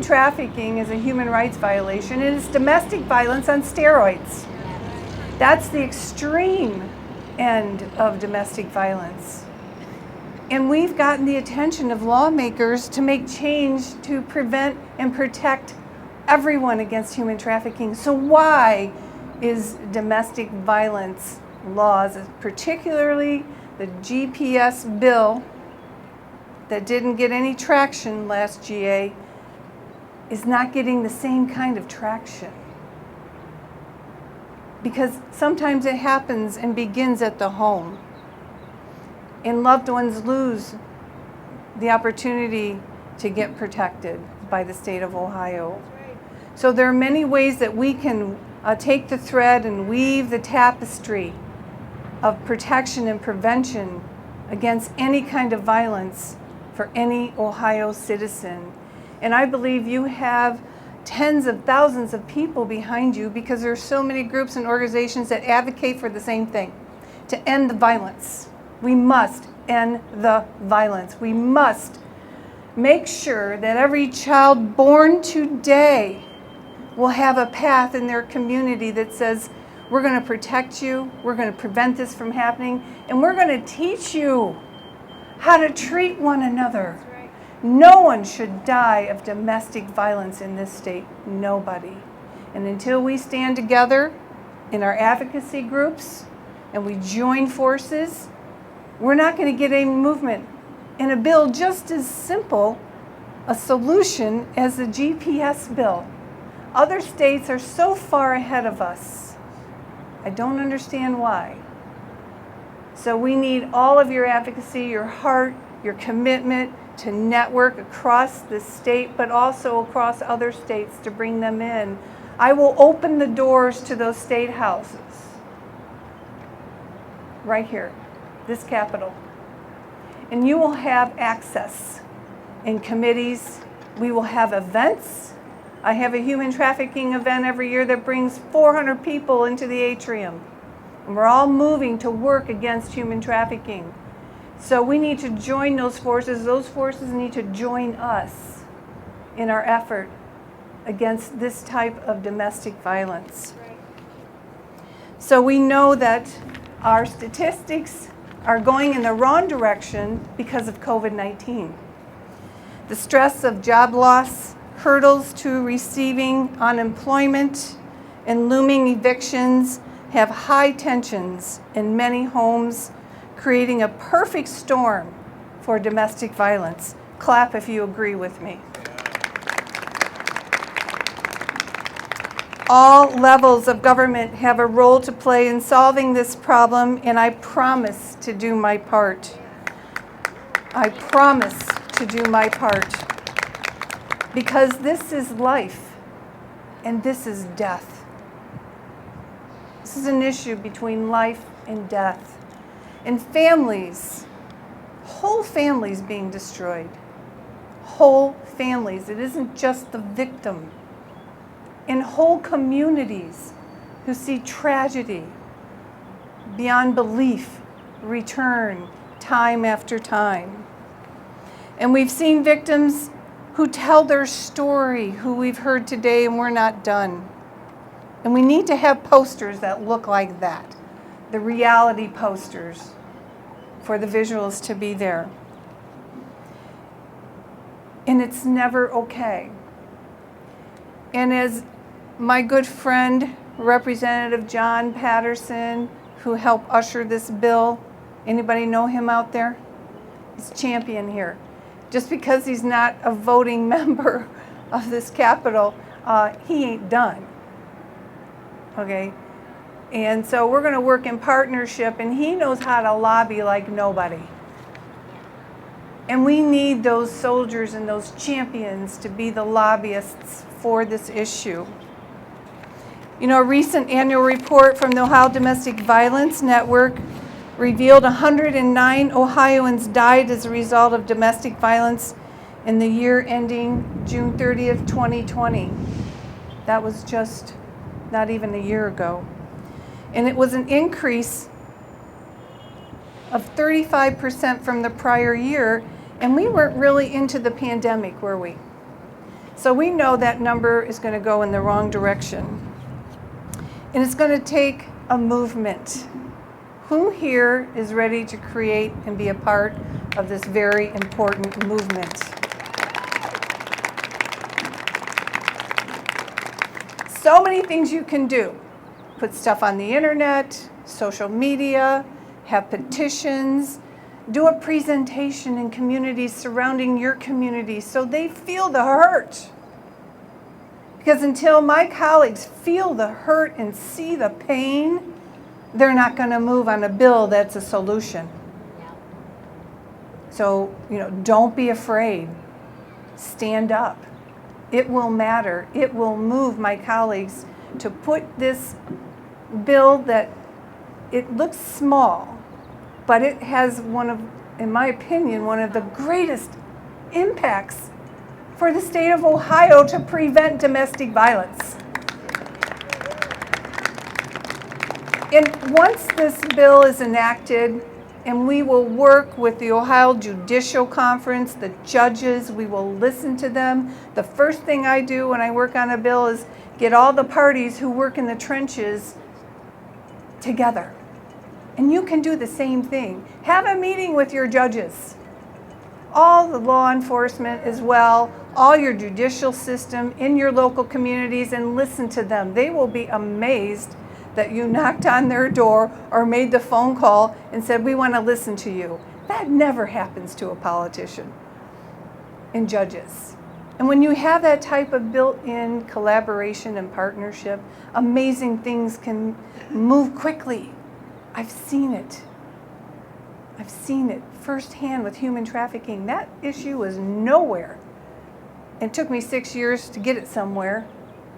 Human trafficking is a human rights violation. It is domestic violence on steroids. That's the extreme end of domestic violence. And we've gotten the attention of lawmakers to make change to prevent and protect everyone against human trafficking. So why is domestic violence laws, particularly the GPS bill that didn't get any traction last GA, is not getting the same kind of traction? Because sometimes it happens and begins at the home. And loved ones lose the opportunity to get protected by the state of Ohio. So there are many ways that we can take the thread and weave the tapestry of protection and prevention against any kind of violence for any Ohio citizen. And I believe you have tens of thousands of people behind you, because there are so many groups and organizations that advocate for the same thing, to end the violence. We must end the violence. We must make sure that every child born today will have a path in their community that says, we're going to protect you, we're going to prevent this from happening, and we're going to teach you how to treat one another. No one should die of domestic violence in this state. Nobody. And until we stand together in our advocacy groups and we join forces, we're not going to get any movement in a bill just as simple a solution as the GPS bill. Other states are so far ahead of us. I don't understand why. So we need all of your advocacy, your heart, your commitment to network across the state, but also across other states to bring them in. I will open the doors to those state houses right here, this Capitol. And you will have access in committees. We will have events. I have a human trafficking event every year that brings 400 people into the atrium. And we're all moving to work against human trafficking. So we need to join those forces. Those forces need to join us in our effort against this type of domestic violence. So we know that our statistics are going in the wrong direction because of COVID-19. The stress of job loss, hurdles to receiving unemployment, and looming evictions have high tensions in many homes, creating a perfect storm for domestic violence. Clap if you agree with me. All levels of government have a role to play in solving this problem, and I promise to do my part. I promise to do my part. Because this is life, and this is death. This is an issue between life and death. And families, whole families being destroyed. Whole families. It isn't just the victim. And whole communities who see tragedy beyond belief return time after time. And we've seen victims who tell their story, who we've heard today, and we're not done. And we need to have posters that look like that, the reality posters, for the visuals to be there. And it's never okay. And as my good friend, Representative John Patterson, who helped usher this bill, anybody know him out there? He's champion here. Just because he's not a voting member of this Capitol, he ain't done. Okay? And so we're going to work in partnership, and he knows how to lobby like nobody. And we need those soldiers and those champions to be the lobbyists for this issue. You know, a recent annual report from the Ohio Domestic Violence Network revealed 109 Ohioans died as a result of domestic violence in the year ending June 30th, 2020. That was just not even a year ago. And it was an increase of 35% from the prior year, and we weren't really into the pandemic, were we? So we know that number is going to go in the wrong direction. And it's going to take a movement. Who here is ready to create and be a part of this very important movement? So many things you can do. Put stuff on the internet, social media, have petitions, do a presentation in communities surrounding your community so they feel the hurt. Because until my colleagues feel the hurt and see the pain, they're not going to move on a bill that's a solution. So, don't be afraid. Stand up. It will matter. It will move my colleagues to put this bill that it looks small, but it has in my opinion, one of the greatest impacts for the state of Ohio to prevent domestic violence. And once this bill is enacted, and we will work with the Ohio Judicial Conference, the judges, we will listen to them. The first thing I do when I work on a bill is get all the parties who work in the trenches together. And you can do the same thing. Have a meeting with your judges, all the law enforcement as well, all your judicial system in your local communities, and listen to them. They will be amazed that you knocked on their door or made the phone call and said, we want to listen to you. That never happens to a politician and judges. And when you have that type of built-in collaboration and partnership, amazing things can move quickly. I've seen it. I've seen it firsthand with human trafficking. That issue was nowhere. It took me 6 years to get it somewhere.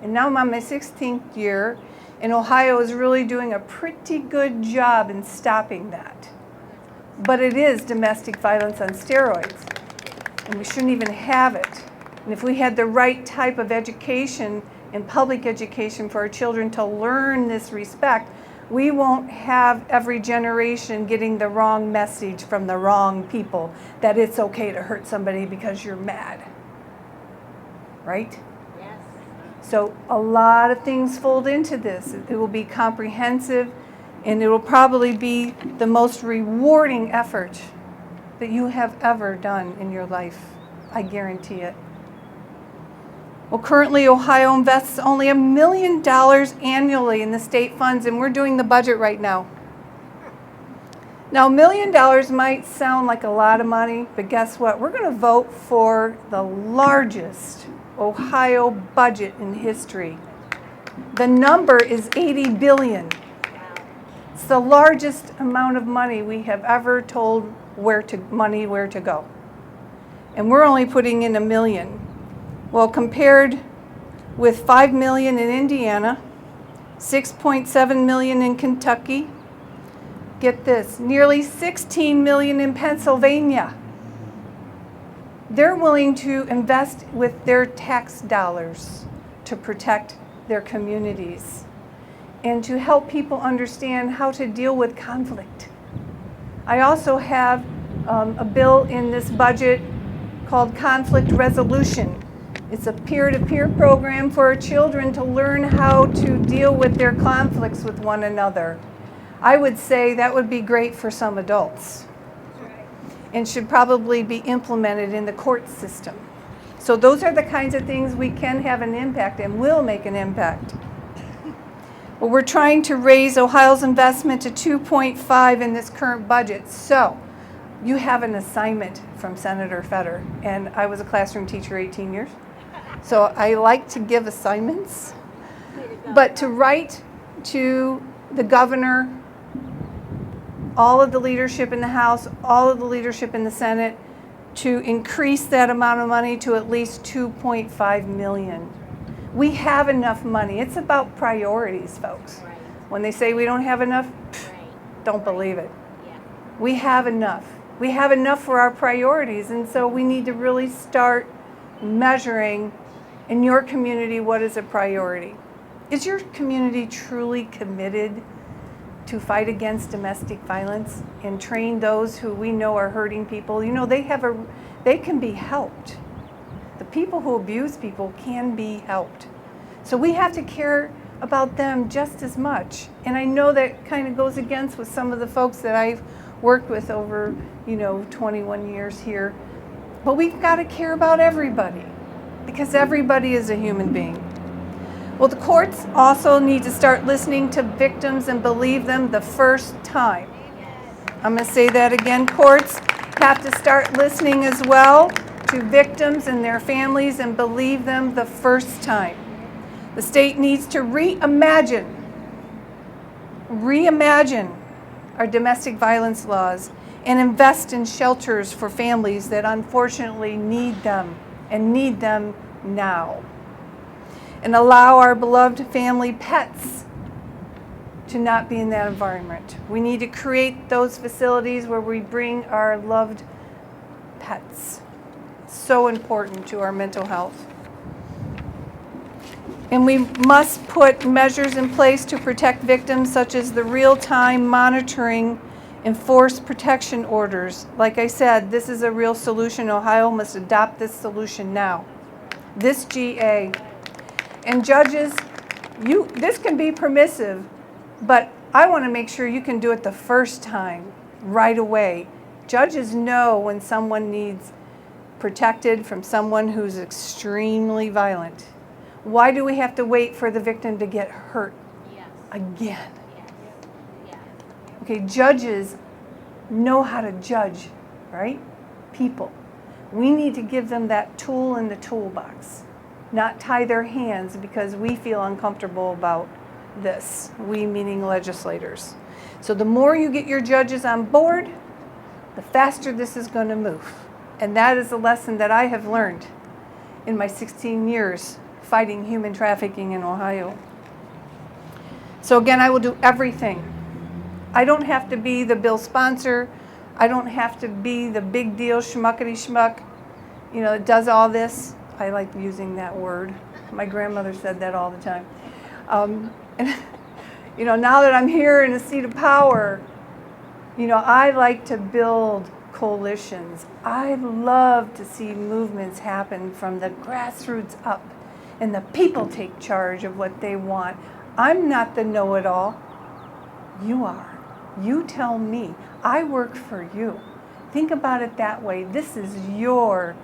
And now I'm on my 16th year, and Ohio is really doing a pretty good job in stopping that. But it is domestic violence on steroids, and we shouldn't even have it. And if we had the right type of education and public education for our children to learn this respect, we won't have every generation getting the wrong message from the wrong people that it's okay to hurt somebody because you're mad. Right? Yes. So a lot of things fold into this. It will be comprehensive, and it will probably be the most rewarding effort that you have ever done in your life. I guarantee it. Well, currently Ohio invests only $1 million annually in the state funds, and we're doing the budget right now. Now, $1 million might sound like a lot of money, but guess what? We're going to vote for the largest Ohio budget in history. The number is $80 billion. It's the largest amount of money we have ever told where to go. And we're only putting in $1 million. Well, compared with $5 million in Indiana, $6.7 million in Kentucky, get this, nearly $16 million in Pennsylvania. They're willing to invest with their tax dollars to protect their communities and to help people understand how to deal with conflict. I also have a bill in this budget called conflict resolution. It's a peer-to-peer program for our children to learn how to deal with their conflicts with one another. I would say that would be great for some adults and should probably be implemented in the court system. So those are the kinds of things we can have an impact and will make an impact. Well, we're trying to raise Ohio's investment to 2.5 in this current budget. So you have an assignment from Senator Fedor, and I was a classroom teacher 18 years. So I like to give assignments, but to write to the governor, all of the leadership in the House, all of the leadership in the Senate, to increase that amount of money to at least $2.5 million. We have enough money. It's about priorities, folks. Right. When they say we don't have enough, don't believe it. Yeah. We have enough. We have enough for our priorities, and so we need to really start measuring in your community what is a priority. Is your community truly committed to fight against domestic violence and train those who we know are hurting people? You know, they can be helped. The people who abuse people can be helped. So we have to care about them just as much. And I know that kind of goes against with some of the folks that I've worked with over, 21 years here. But we've got to care about everybody because everybody is a human being. Well, the courts also need to start listening to victims and believe them the first time. I'm going to say that again. Courts have to start listening as well to victims and their families and believe them the first time. The state needs to reimagine our domestic violence laws and invest in shelters for families that unfortunately need them and need them now. And allow our beloved family pets to not be in that environment. We need to create those facilities where we bring our loved pets. So important to our mental health. And we must put measures in place to protect victims, such as the real-time monitoring and force protection orders. Like I said, this is a real solution. Ohio must adopt this solution now. This GA. And judges, this can be permissive, but I want to make sure you can do it the first time, right away. Judges know when someone needs protected from someone who's extremely violent. Why do we have to wait for the victim to get hurt again? Okay, judges know how to judge, right? People. We need to give them that tool in the toolbox, not tie their hands because we feel uncomfortable about this, we meaning legislators. So the more you get your judges on board, the faster this is going to move. And that is a lesson that I have learned in my 16 years fighting human trafficking in Ohio. So again, I will do everything. I don't have to be the bill sponsor. I don't have to be the big deal schmuckety schmuck, that does all this. I like using that word. My grandmother said that all the time. And now that I'm here in a seat of power, I like to build coalitions. I love to see movements happen from the grassroots up and the people take charge of what they want. I'm not the know-it-all. You are. You tell me. I work for you. Think about it that way. This is your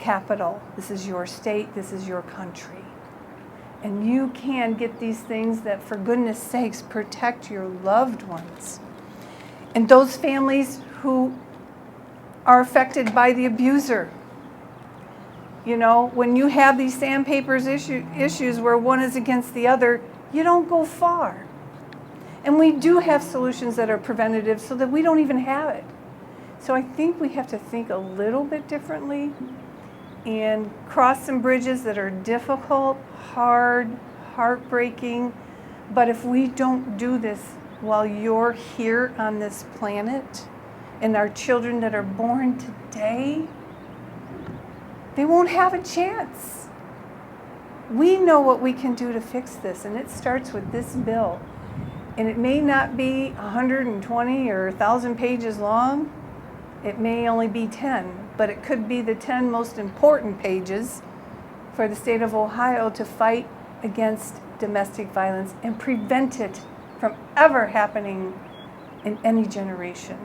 capital. This is your state. This is your country. And you can get these things that, for goodness sakes, protect your loved ones. And those families who are affected by the abuser. When you have these sandpapers issues where one is against the other, you don't go far. And we do have solutions that are preventative so that we don't even have it. So I think we have to think a little bit differently and cross some bridges that are difficult, hard, heartbreaking. But if we don't do this while you're here on this planet, and our children that are born today, they won't have a chance. We know what we can do to fix this, and it starts with this bill. And it may not be 120 or 1,000 pages long. It may only be 10, but it could be the 10 most important pages for the state of Ohio to fight against domestic violence and prevent it from ever happening in any generation.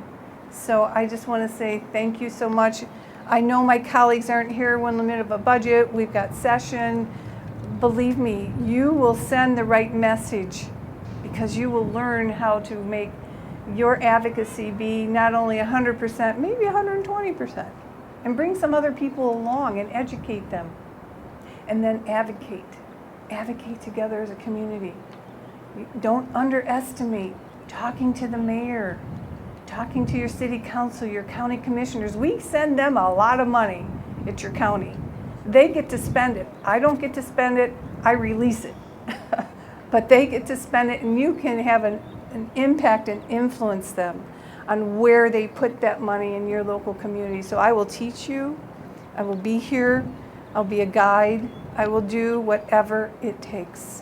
So I just want to say thank you so much. I know my colleagues aren't here when the minute of a budget. We've got session. Believe me, you will send the right message because you will learn how to make your advocacy be not only 100%, maybe 120%, and bring some other people along and educate them. And then advocate. Advocate together as a community. Don't underestimate talking to the mayor, talking to your city council, your county commissioners. We send them a lot of money at your county. They get to spend it. I don't get to spend it, I release it. But they get to spend it, and you can have an impact and influence them on where they put that money in your local community. So I will teach you, I will be here, I'll be a guide, I will do whatever it takes.